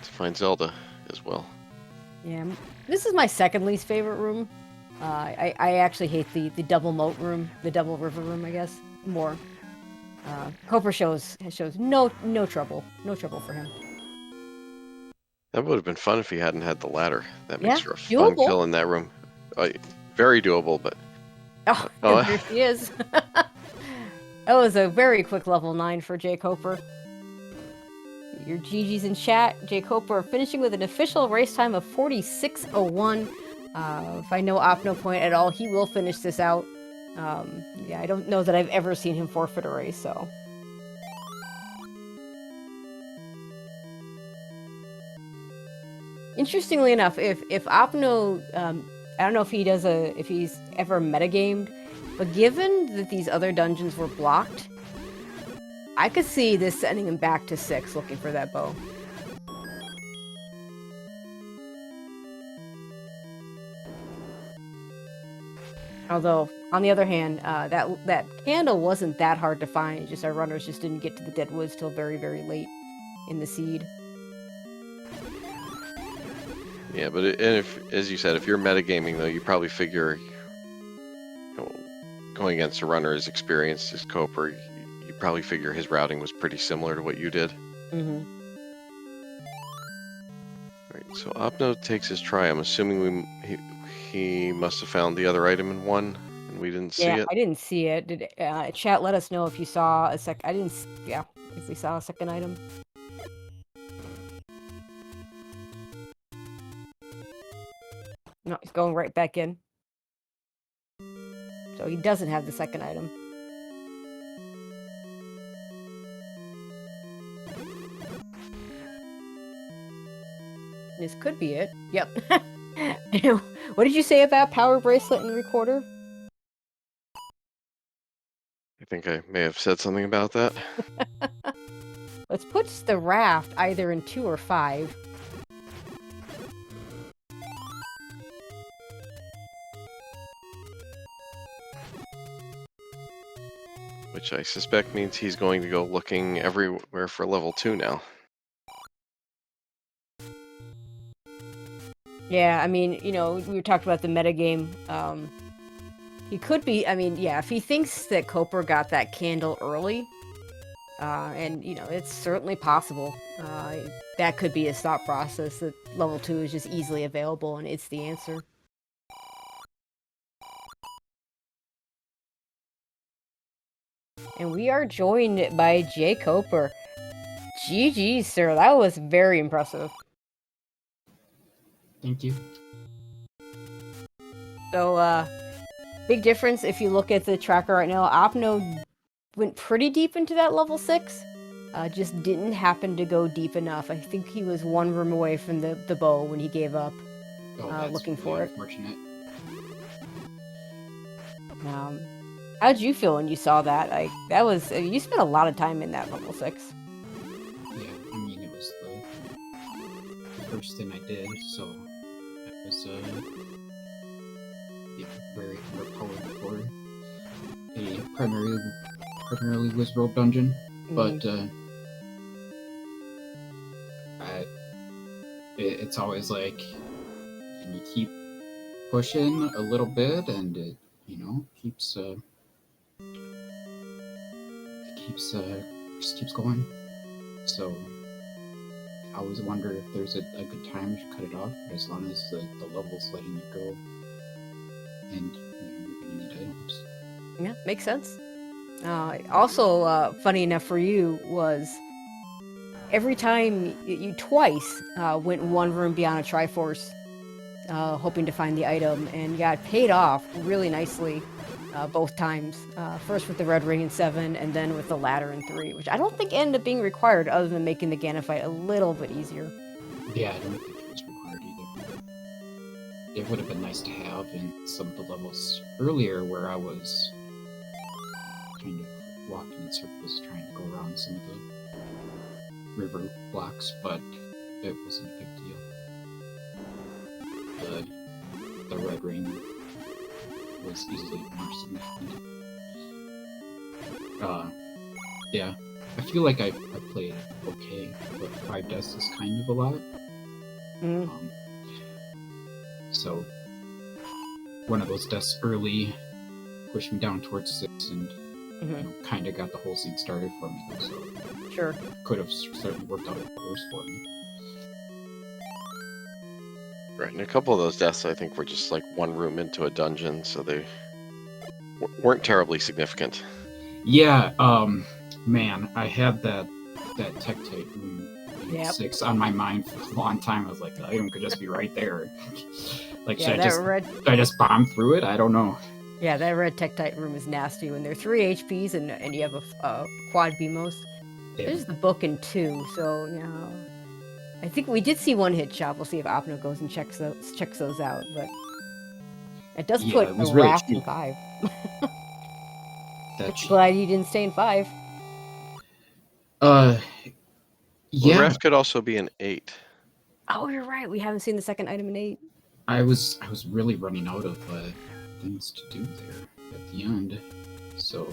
find Zelda as well. Yeah, this is my second least favorite room. I actually hate the double moat room, the double river room, I guess, more. Koper shows no trouble for him. That would have been fun if he hadn't had the ladder. That makes for a doable. fun kill in that room. Very doable, but... Oh, there she is. That was a very quick level 9 for jkoper. Your GG's in chat. jkoper finishing with an official race time of 46:01. If I know OpnoPoint at all, he will finish this out. Yeah, I don't know that I've ever seen him forfeit a race, so... Interestingly enough, if Opno, I don't know if he's ever metagamed, but given that these other dungeons were blocked, I could see this sending him back to 6 looking for that bow. Although, on the other hand, that candle wasn't that hard to find, just our runners just didn't get to the Dead Woods till very, very late in the seed. Yeah, but as you said, if you're metagaming, though, you probably figure, going against a runner as experienced as Koper, you probably figure his routing was pretty similar to what you did. Mm-hmm. Right, so Opno takes his try. I'm assuming he must have found the other item in 1, and we didn't see it. Yeah, I didn't see it. Did chat let us know if you saw a sec? I didn't. Yeah, if we saw a second item. No, he's going right back in. So he doesn't have the second item. This could be it. Yep. What did you say about power bracelet and recorder? I think I may have said something about that. Let's put the raft either in 2 or 5. Which I suspect means he's going to go looking everywhere for level 2 now. Yeah, I mean, we talked about the metagame. He could be, I mean, yeah, if he thinks that Koper got that candle early, and, it's certainly possible. That could be his thought process, that level 2 is just easily available and it's the answer. And we are joined by jkoper. GG, sir. That was very impressive. Thank you. So, Big difference if you look at the tracker right now. Opno went pretty deep into that level 6. Just didn't happen to go deep enough. I think he was one room away from the bow when he gave up. Oh, that's looking really for it. unfortunate. How'd you feel when you saw that? Like that was you spent a lot of time in that level 6. Yeah, I mean it was the first thing I did, so it was yeah, very overpowered for a primarily Wizworld dungeon, but it's always like, and you keep pushing a little bit, and it keeps just keeps going. So I always wonder if there's a good time to cut it off, but as long as the level's letting you go, and you're gonna need items. Yeah, makes sense. Also, funny enough for you was every time you twice went one room beyond a Triforce, hoping to find the item, and got paid off really nicely both times. First with the red ring in 7, and then with the ladder in 3, which I don't think ended up being required other than making the Ganon fight a little bit easier. Yeah, I don't think it was required either. It would have been nice to have in some of the levels earlier where I was kind of walking in circles trying to go around some of the river blocks, but it wasn't a big deal. The red ring was easily more significant. Yeah, I feel like I played okay, but 5 deaths is kind of a lot. So one of those deaths early pushed me down towards 6, and kind of got the whole scene started for me. So Sure. Could have certainly worked out worse for me. Right, and a couple of those deaths I think were just like one room into a dungeon, so they weren't terribly significant. Yeah, man, I had that Tektite room in 6 on my mind for a long time. I was like, the item could just be right there. Like, should I just bomb through it? I don't know. Yeah, that red Tektite room is nasty when they're 3 HPs and you have a quad BMOS. Yeah. There's the book in 2, so I think we did see one hit shop. We'll see if Opno goes and checks those out, but it does put it was a really Wrath in 5. That's glad you didn't stay in 5. Well, yeah. could also be an 8. Oh, you're right. We haven't seen the second item in 8. I was really running out of things to do there at the end. So,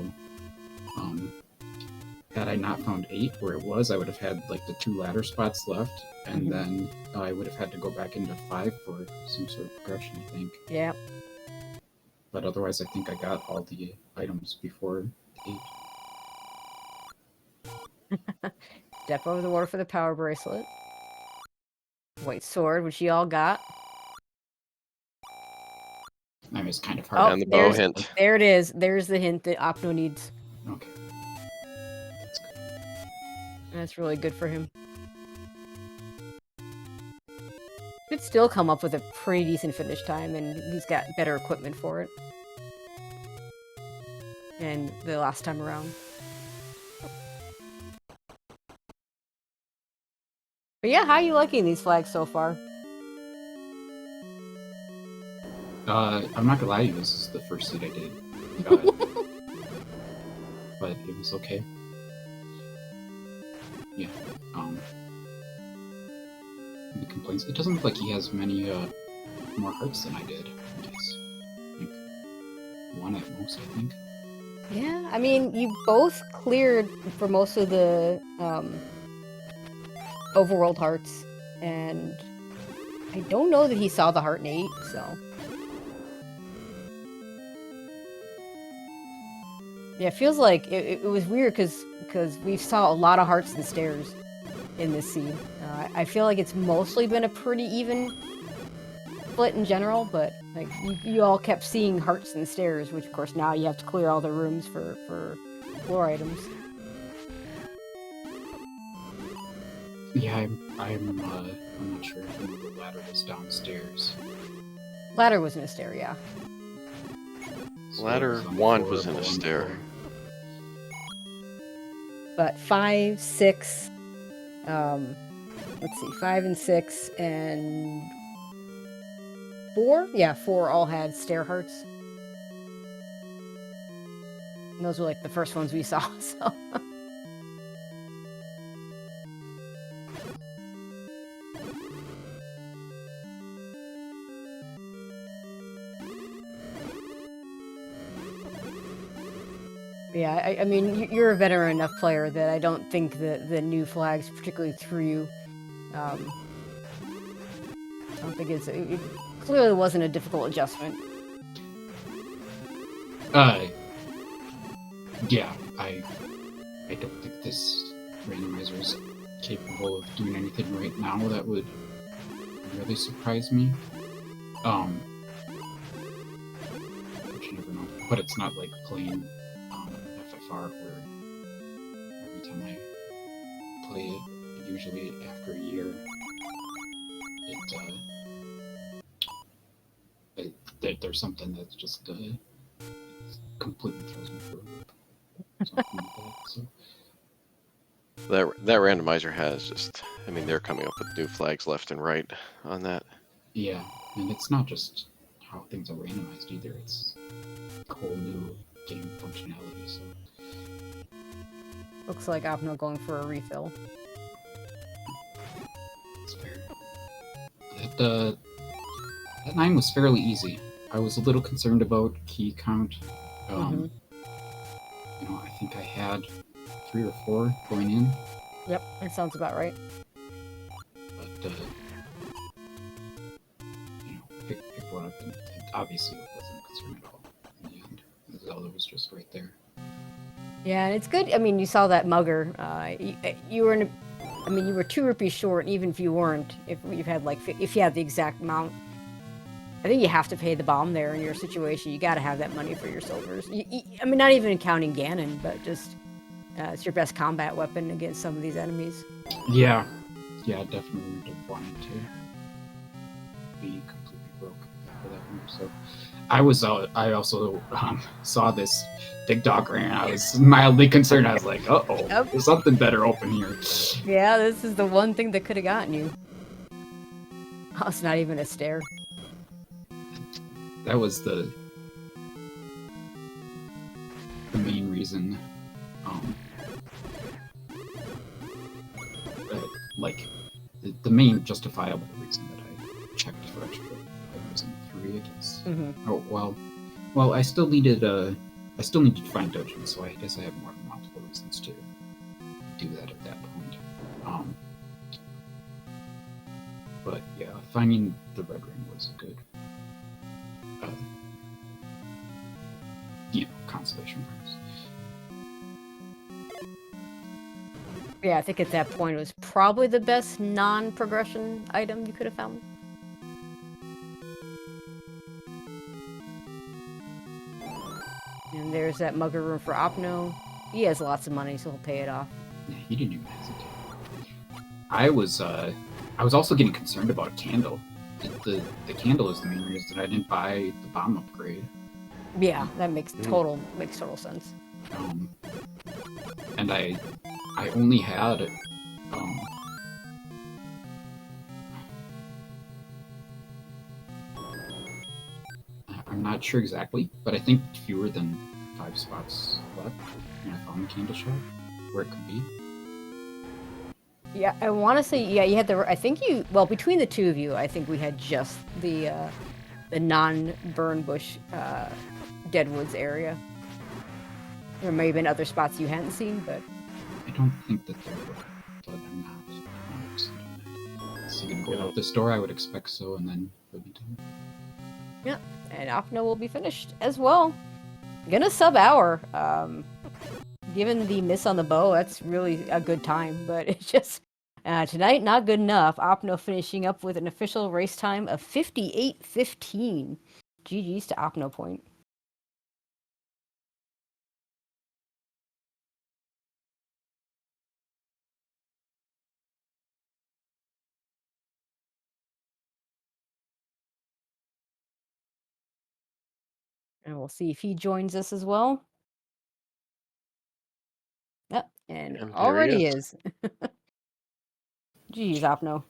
had I not found 8 where it was, I would have had like the 2 ladder spots left, and then I would have had to go back into 5 for some sort of progression, I think. Yeah. But otherwise, I think I got all the items before 8. Step over the water for the power bracelet. White sword, which you all got. I mean, it's kind of hard. And the bow hint. There it is. There's the hint that Opno needs. Okay. That's good. That's really good for him. Could still come up with a pretty decent finish time, and he's got better equipment for it. And the last time around. But yeah, how are you liking these flags so far? I'm not gonna lie to you, this is the first seed I did. But it was okay. Yeah, any complaints? It doesn't look like he has many more hearts than I did. He's like 1 at most, I think. Yeah, I mean, you both cleared for most of the Overworld hearts, and I don't know that he saw the heart in 8, so... Yeah, it feels like it was weird because we saw a lot of hearts and stairs in this scene. I feel like it's mostly been a pretty even split in general, but like you all kept seeing hearts and stairs, which of course now you have to clear all the rooms for floor items. Yeah, I'm not sure if the ladder was downstairs. Ladder was in a stair, yeah. So Ladder it on 1 4, was in bow a on stair. 4. But 5, 6, let's see, 5 and 6 and 4? Yeah, 4 all had stair hearts. And those were like the first ones we saw, so. Yeah, I mean, you're a veteran enough player that I don't think that the new flags particularly threw you. I don't think it clearly wasn't a difficult adjustment. Yeah, I don't think this randomizer is capable of doing anything right now that would really surprise me. But you never know. But it's not like playing FFR where every time I play it, usually after a year, there's something that's just completely throws me for a loop. Something like that. So. That randomizer has just, I mean, they're coming up with new flags left and right on that. Yeah, and it's not just how things are randomized either, it's a whole new game functionality, so. Looks like Opno going for a refill. It's fair. That 9 was fairly easy. I was a little concerned about key count. You know, I think I had 3 or 4 going in. Yep, that sounds about right. But, you know, pick one up, and obviously it wasn't a concern at all in the end. Zelda was just right there. Yeah, and it's good. I mean, you saw that mugger. You were in I mean, you were 2 rupees short, even if you weren't. If you had if you had the exact amount, I think you have to pay the bomb there in your situation. You got to have that money for your silvers. I mean, not even counting Ganon, but just it's your best combat weapon against some of these enemies. Yeah, definitely would have wanted to be completely broke for that one. So I also saw this big dogger and I was mildly concerned. I was like, uh-oh, Yep. there's something better open here. Yeah, this is the one thing that could have gotten you. Oh, it's not even a stair. That was the main reason, like, the main justifiable reason that I checked for extra items in 3, I guess. Mm-hmm. Oh, well, I still needed to find dungeons, so I guess I have multiple reasons to do that at that point. But yeah, finding the red ring was a good, consolation prize. Yeah, I think at that point it was probably the best non-progression item you could have found. And there's that mugger room for Opno. He has lots of money, so he'll pay it off. Yeah, he didn't even hesitate. I was also getting concerned about a candle. The candle is the main reason I didn't buy the bomb upgrade. Yeah, that makes total sense. And I only had I'm not sure exactly, but I think fewer than 5 spots left when I found the candle shop where it could be. Yeah, I want to say, yeah, you had I think well, between the two of you, I think we had just the non-burn bush Deadwoods area. There may have been other spots you hadn't seen, but... I don't think that there were, but I'm not 100%. So you can go out this door, I would expect so, and then we'll be done. Yeah, and Opno will be finished as well. Gonna sub-hour. Given the miss on the bow, that's really a good time, but it's just tonight not good enough. Opno finishing up with an official race time of 58:15. GG's to OpnoPoint. And we'll see if he joins us as well. Yep, and And here he already is. is. Geez, Opno.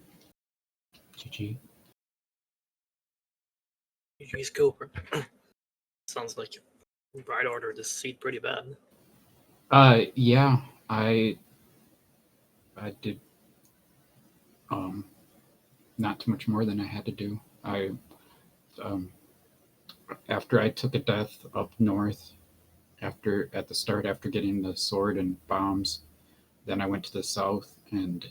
GG. GG's jkoper. Sounds like Bride ordered this seat pretty bad. Yeah, I did not too much more than I had to do. I after I took a death up north, after getting the sword and bombs, then I went to the south and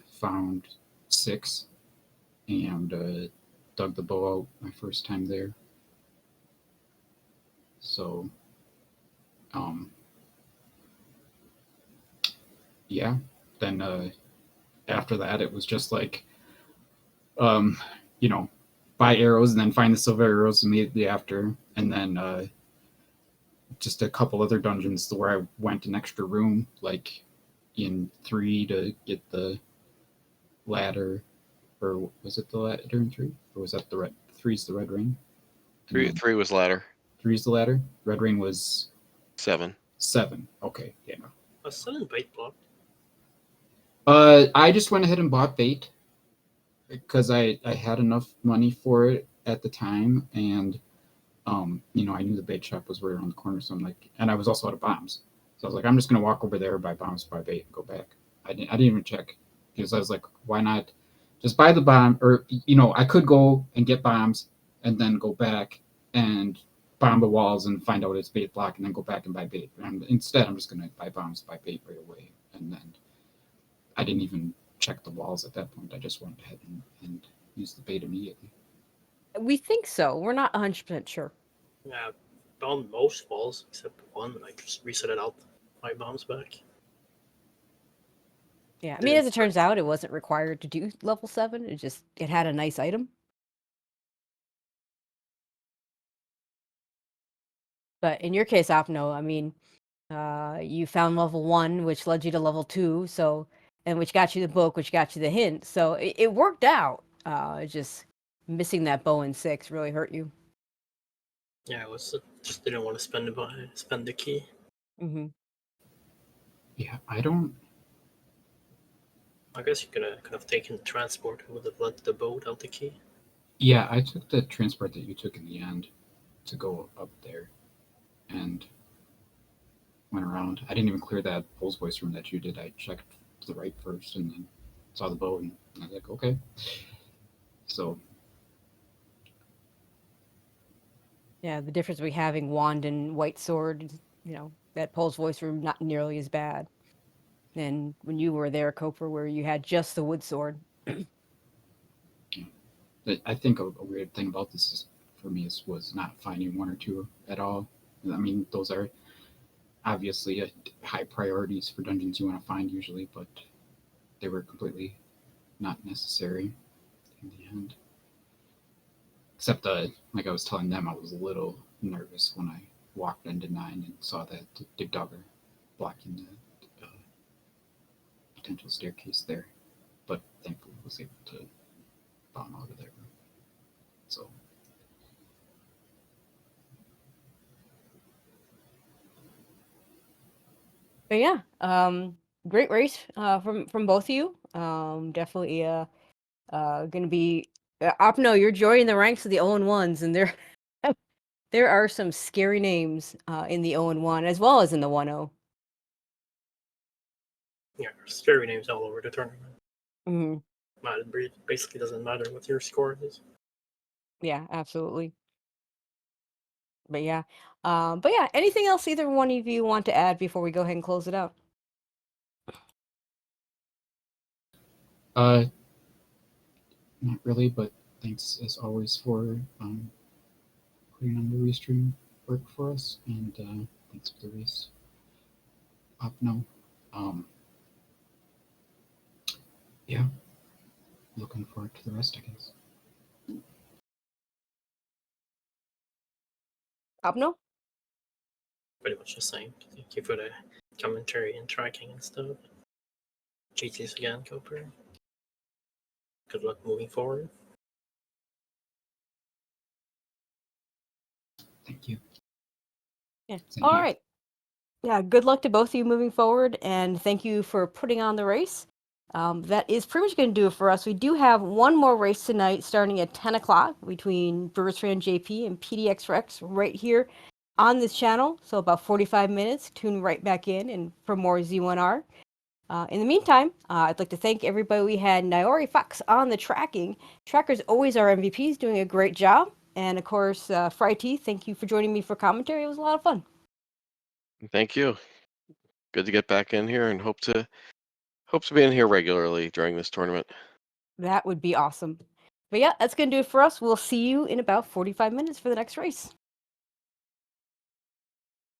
found 6 and dug the bow out my first time there. So, yeah. Then after that, it was just like, you know, buy arrows and then find the silver arrows immediately after, and then just a couple other dungeons where I went an extra room, like in 3 to get the ladder, or was it the ladder in 3, or was that the red? 3's the red ring. And Three was ladder. 3's the ladder. Red ring was 7. 7. Okay, yeah. Was 7 bait block? I just went ahead and bought bait because I had enough money for it at the time, and I knew the bait shop was right around the corner, so I'm like, and I was also out of bombs, so I was like, I'm just gonna walk over there, buy bombs, buy bait, and go back. I didn't even check because I was like, why not just buy the bomb, or I could go and get bombs and then go back and bomb the walls and find out it's bait block and then go back and buy bait. Instead, I'm just gonna buy bombs, buy bait right away, and then I didn't even check the walls at that point. I just went ahead and used the bait immediately. We think so. We're not 100% sure. Yeah, bombed most walls except one, and I just reset it out. My bombs back. Yeah, I mean, as it turns out, it wasn't required to do level 7. It had a nice item. But in your case, Opno, I mean, you found level 1, which led you to level 2, and which got you the book, which got you the hint. So it worked out. Just missing that bow in 6 really hurt you. Yeah, I was just didn't want to spend the key. Mm-hmm. Yeah, I guess you could have taken the transport and would have let the boat out the key. Yeah, I took the transport that you took in the end to go up there and went around. I didn't even clear that Pole's voice room that you did. I checked to the right first and then saw the boat, and I was like, okay. So, Yeah, the difference between having wand and white sword, that Pole's voice room not nearly as bad. And when you were there, Coper, where you had just the wood sword. I think a weird thing about this is, for me, was not finding 1 or 2 at all. I mean, those are obviously high priorities for dungeons you want to find usually, but they were completely not necessary in the end. Except, like I was telling them, I was a little nervous when I walked into 9 and saw that Dig Dogger blocking the potential staircase there. But thankfully, I was able to bomb out of there. So. But yeah, great race from both of you. Definitely gonna be Opno. You're joining the ranks of the 0-1s, and there are some scary names in the 0-1 as well as in the 1-0. Yeah, there's scary names all over the tournament. Mm-hmm. It basically doesn't matter what your score is. Yeah, absolutely. But yeah, anything else either one of you want to add before we go ahead and close it out? Not really, but thanks as always for putting on the restream work for us, and thanks for the race. Opno. Yeah, looking forward to the rest, I guess. Opno? Pretty much the same. Thank you for the commentary and tracking and stuff. GT's again, jkoper. Good luck moving forward. Thank you. Yeah. Same All here. right. Yeah, good luck to both of you moving forward, and thank you for putting on the race. That is pretty much going to do it for us. We do have one more race tonight starting at 10 o'clock between Brewers Fan JP and PDX Rex right here on this channel. So about 45 minutes. Tune right back in and for more Z1R. In the meantime, I'd like to thank everybody. We had Naori Fox on the tracking. Trackers always are MVPs, doing a great job. And of course, Fry T, thank you for joining me for commentary. It was a lot of fun. Thank you. Good to get back in here and hope to be in here regularly during this tournament. That would be awesome. But yeah, that's going to do it for us. We'll see you in about 45 minutes for the next race.